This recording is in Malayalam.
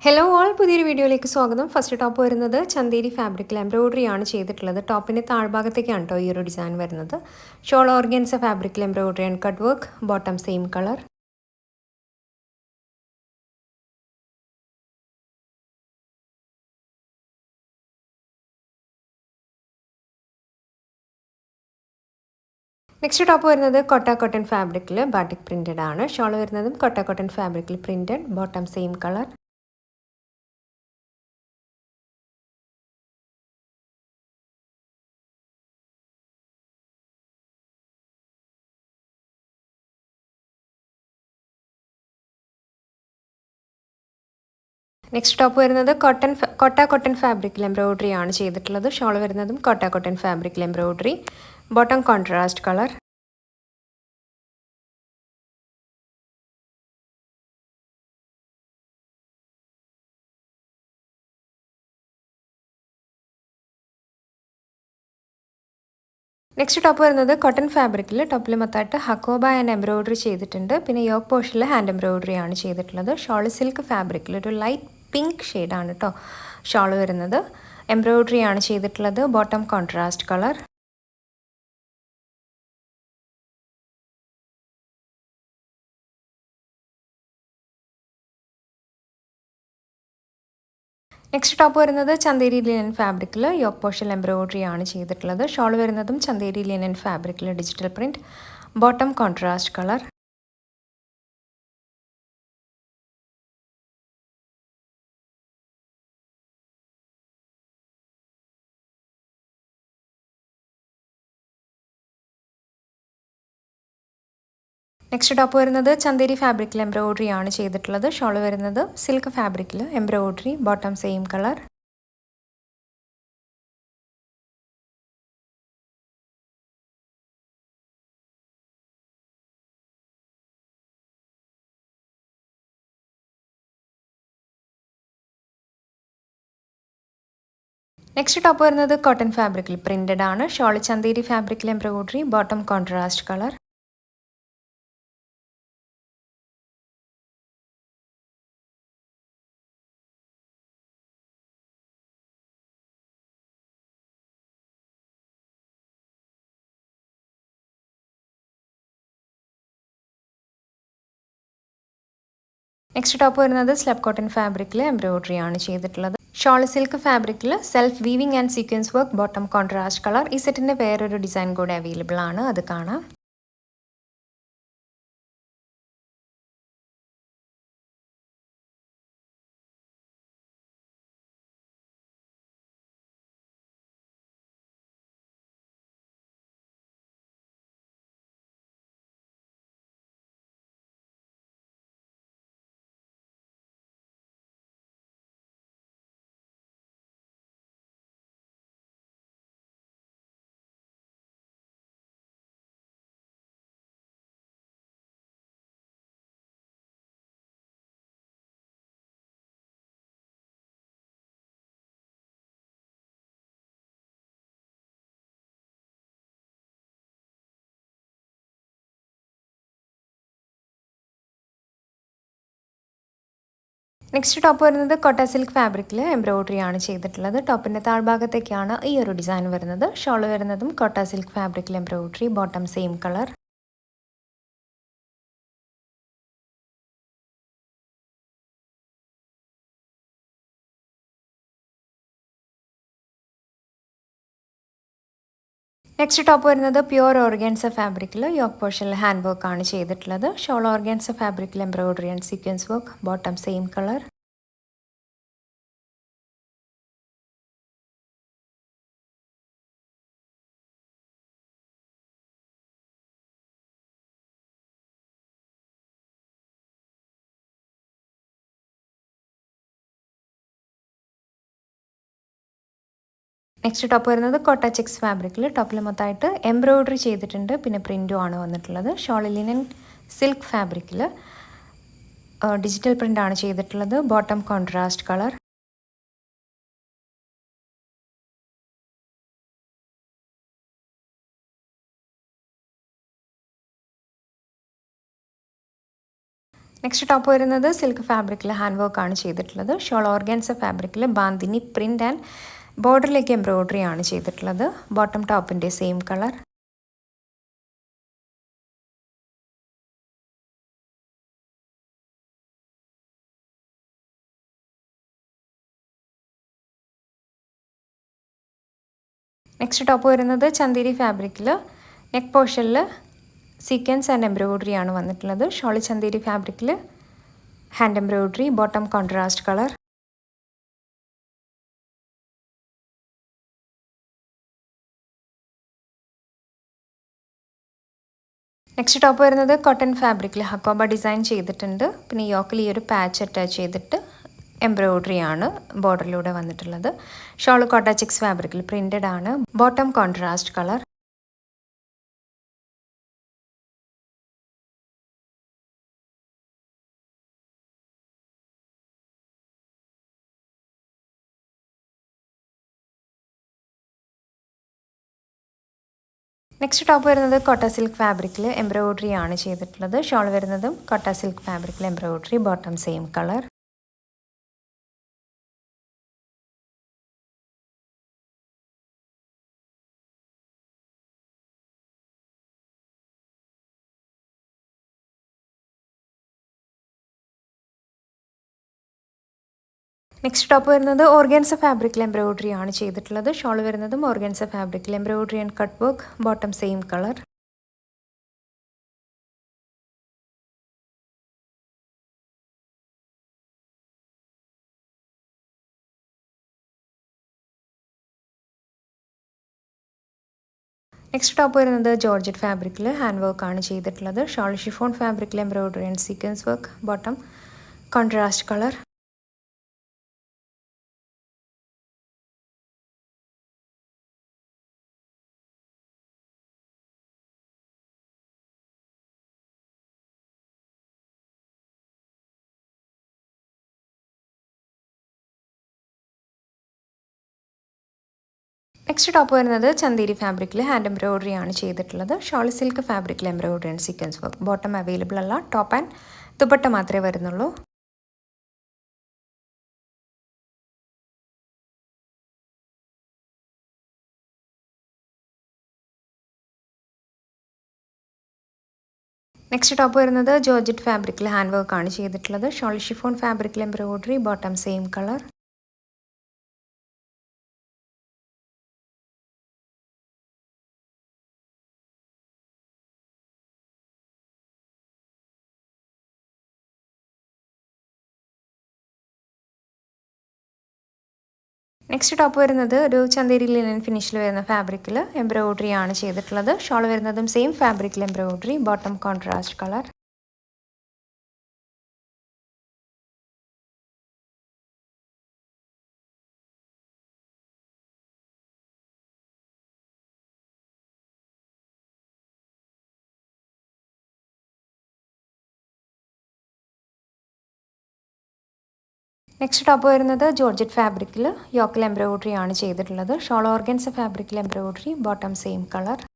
ഹലോ ഓൾ പുതിയൊരു വീഡിയോയിലേക്ക് സ്വാഗതം. ഫസ്റ്റ് ടോപ്പ് വരുന്നത് ചന്തേരി ഫാബ്രിക്കിൽ എംബ്രോയിഡറി ആണ് ചെയ്തിട്ടുള്ളത്. ടോപ്പിൻ്റെ താഴ്ഭാഗത്തേക്കാണ് കേട്ടോ ഈ ഒരു ഡിസൈൻ വരുന്നത്. ഷോൾ ഓർഗൻസ ഫാബ്രിക്കിൽ embroidery and cut work, bottom same colour. Next top വരുന്നത് കൊട്ട കോട്ടൺ ഫാബ്രിക്കിൽ ബാട്ടിക് പ്രിൻറ്റഡ് ആണ്. ഷോൾ വരുന്നതും കൊട്ട കോട്ടൺ ഫാബ്രിക്കിൽ printed, bottom same colour. Next top വരുന്നത് കൊട്ട കോട്ടൺ ഫാബ്രിക്കിൽ എംബ്രോയിഡറി ആണ് ചെയ്തിട്ടുള്ളത്. ഷോൾ വരുന്നതും കൊട്ട കോട്ടൺ ഫാബ്രിക്കിൽ embroidery, bottom contrast colour. Next top വരുന്നത് കോട്ടൺ ഫാബ്രിക്കിൽ ടോപ്പിൽ മൊത്തമായിട്ട് ഹക്കോബ ആൻഡ് എംബ്രോയിഡറി ചെയ്തിട്ടുണ്ട്. പിന്നെ യോക്ക് പോർഷനിൽ ഹാൻഡ് എംബ്രോയിഡറി ആണ് ചെയ്തിട്ടുള്ളത്. ഷോൾ സിൽക്ക് ഫാബ്രിക്കിൽ ഒരു ലൈറ്റ് പിങ്ക് ഷെയ്ഡാണ് കേട്ടോ ഷോൾ വരുന്നത്. എംബ്രോയിഡറി ആണ് ചെയ്തിട്ടുള്ളത്, bottom contrast colour. Next top വരുന്നത് ചന്തേരി ലിനൻ ഫാബ്രിക്കിൽ യോക്ക് പോർഷൻ എംബ്രോയിഡറി ആണ് ചെയ്തിട്ടുള്ളത്. ഷോൾ വരുന്നതും ചന്തേരി ലിനൻ ഫാബ്രിക്കിൽ digital print, bottom contrast colour. Next top വരുന്നത് ചന്തേരി ഫാബ്രിക്കിൽ എംബ്രോയിഡറി ആണ് ചെയ്തിട്ടുള്ളത്. ഷോൾ വരുന്നത് സിൽക്ക് ഫാബ്രിക്കിൽ embroidery, bottom same colour. Next top വരുന്നത് കോട്ടൺ ഫാബ്രിക്കിൽ പ്രിന്റഡ് ആണ്. ഷോൾ ചന്തേരി ഫാബ്രിക്കിൽ embroidery, bottom contrast colour. Next top വരുന്നത് സ്ലബ് കോട്ടൺ ഫാബ്രിക്കിൽ എംബ്രോയിഡറി ആണ് ചെയ്തിട്ടുള്ളത്. ഷോൾ സിൽക്ക് ഫാബ്രിക്കിൽ self weaving and sequence work, bottom contrast colour. ഈ സെറ്റിൻ്റെ വേറൊരു ഡിസൈൻ കൂടെ അവൈലബിൾ ആണ്, അത് കാണാം. നെക്സ്റ്റ് ടോപ്പ് വരുന്നത് കോട്ട സിൽക്ക് ഫാബ്രിക്കിൽ എംബ്രോയിഡറി ആണ് ചെയ്തിട്ടുള്ളത്. ടോപ്പിൻ്റെ താഴ്ഭാഗത്തേക്കാണ് ഈ ഒരു ഡിസൈൻ വരുന്നത്. ഷോൾ വരുന്നതും കോട്ട സിൽക്ക് ഫാബ്രിക്കിൽ embroidery, bottom same colour. Next top വരുന്നത് പ്യുവർ ഓർഗാൻസ ഫാബ്രിക്കിൽ യോക്ക് പോർഷനിൽ ഹാൻഡ് വർക്ക് ആണ് ചെയ്തിട്ടുള്ളത്. ഷോൾ ഓർഗാൻസ ഫാബ്രിക്കിൽ embroidery and sequence work, bottom same colour. Next top വരുന്നത് കോട്ട ചെക്സ് ഫാബ്രിക്കിൽ ടോപ്പിൽ മൊത്തമായിട്ട് എംബ്രോയിഡറി ചെയ്തിട്ടുണ്ട്. പിന്നെ പ്രിൻറ്റും ആണ് വന്നിട്ടുള്ളത്. ഷോൾ ലിനൻ സിൽക്ക് ഫാബ്രിക്കിൽ ഡിജിറ്റൽ പ്രിൻ്റ് ആണ് ചെയ്തിട്ടുള്ളത്, bottom contrast colour. Next top വരുന്നത് സിൽക്ക് ഫാബ്രിക്കിൽ ഹാൻഡ് വർക്കാണ് ചെയ്തിട്ടുള്ളത്. ഷോൾ ഓർഗാൻസ ഫാബ്രിക്കിൽ ബാന്തിനി പ്രിൻ്റ് ആൻഡ് ബോർഡറിലേക്ക് എംബ്രോയ്ഡറി ആണ് ചെയ്തിട്ടുള്ളത്. ബോട്ടം ടോപ്പിൻ്റെ സെയിം കളർ. നെക്സ്റ്റ് ടോപ്പ് വരുന്നത് ചന്തേരി ഫാബ്രിക്കിൽ നെക്ക് പോർഷനിൽ സീക്വൻസ് ആൻഡ് എംബ്രോയ്ഡറി ആണ് വന്നിട്ടുള്ളത്. ഷോള് ചന്തേരി ഫാബ്രിക്കിൽ hand embroidery, bottom contrast colour. Next top വരുന്നത് കോട്ടൺ ഫാബ്രിക്കിൽ ഹക്കോബ ഡിസൈൻ ചെയ്തിട്ടുണ്ട്. പിന്നെ യോക്കിൽ ഈ ഒരു പാച്ച് അറ്റാച്ച് ചെയ്തിട്ട് എംബ്രോയ്ഡറി ആണ് ബോർഡറിലൂടെ വന്നിട്ടുള്ളത്. ഷോൾ കോട്ട ചെക്സ് ഫാബ്രിക്കിൽ പ്രിൻറ്റഡ് ആണ്. Bottom contrast colour. Next top വരുന്നത് കോട്ട സിൽക്ക് ഫാബ്രിക്കിൽ എംബ്രോയ്ഡറി ആണ് ചെയ്തിട്ടുള്ളത്. ഷോൾ വരുന്നതും കോട്ട സിൽക്ക് ഫാബ്രിക്കിൽ embroidery, bottom same colour. Next top വരുന്നത് ഓർഗാൻസ ഫാബ്രിക്കിൽ എംബ്രോയ്ഡറി ആണ് ചെയ്തിട്ടുള്ളത്. ഷോൾ വരുന്നതും ഓർഗാൻസ ഫാബ്രിക്കിൽ embroidery and cut work, bottom same colour. Next top വരുന്നത് ജോർജറ്റ് ഫാബ്രിക്കിൽ ഹാൻഡ് വർക്ക് ആണ് ചെയ്തിട്ടുള്ളത്. ഷോൾ ഷിഫോൺ ഫാബ്രിക്കിൽ embroidery and sequence work, bottom contrast colour. Next top വരുന്നത് ചന്തേരി ഫാബ്രിക്കിൽ ഹാൻഡ് എംബ്രോയ്ഡറി ആണ് ചെയ്തിട്ടുള്ളത്. ഷോൾ സിൽക്ക് ഫാബ്രിക്കിൽ embroidery and sequence work. Bottom available അല്ല, ടോപ്പ് ആൻഡ് ദുപ്പട്ട മാത്രമേ വരുന്നുള്ളൂ. നെക്സ്റ്റ് ടോപ്പ് വരുന്നത് ജോർജറ്റ് ഫാബ്രിക്കിൽ ഹാൻഡ് വർക്ക് ആണ് ചെയ്തിട്ടുള്ളത്. ഷോൾ ഷിഫോൺ ഫാബ്രിക്കിൽ embroidery, bottom same colour. Next top വരുന്നത് ഒരു ചന്തേരി ലിനൻ ഫിനിഷിൽ വരുന്ന ഫാബ്രിക്കിൽ എംബ്രോയ്ഡറി ആണ് ചെയ്തിട്ടുള്ളത്. ഷോൾ വരുന്നതും സെയിം ഫാബ്രിക്കിൽ embroidery, bottom contrast colour. Next top വരുന്നത് ജോർജറ്റ് ഫാബ്രിക്കിൽ യോക്കിൽ എംബ്രോയ്ഡറി ആണ് ചെയ്തിട്ടുള്ളത്. ഷോൾ ഓർഗൻസ ഫാബ്രിക്കിൽ എംബ്രോയ്ഡറി, ബോട്ടം സെയിം കളർ.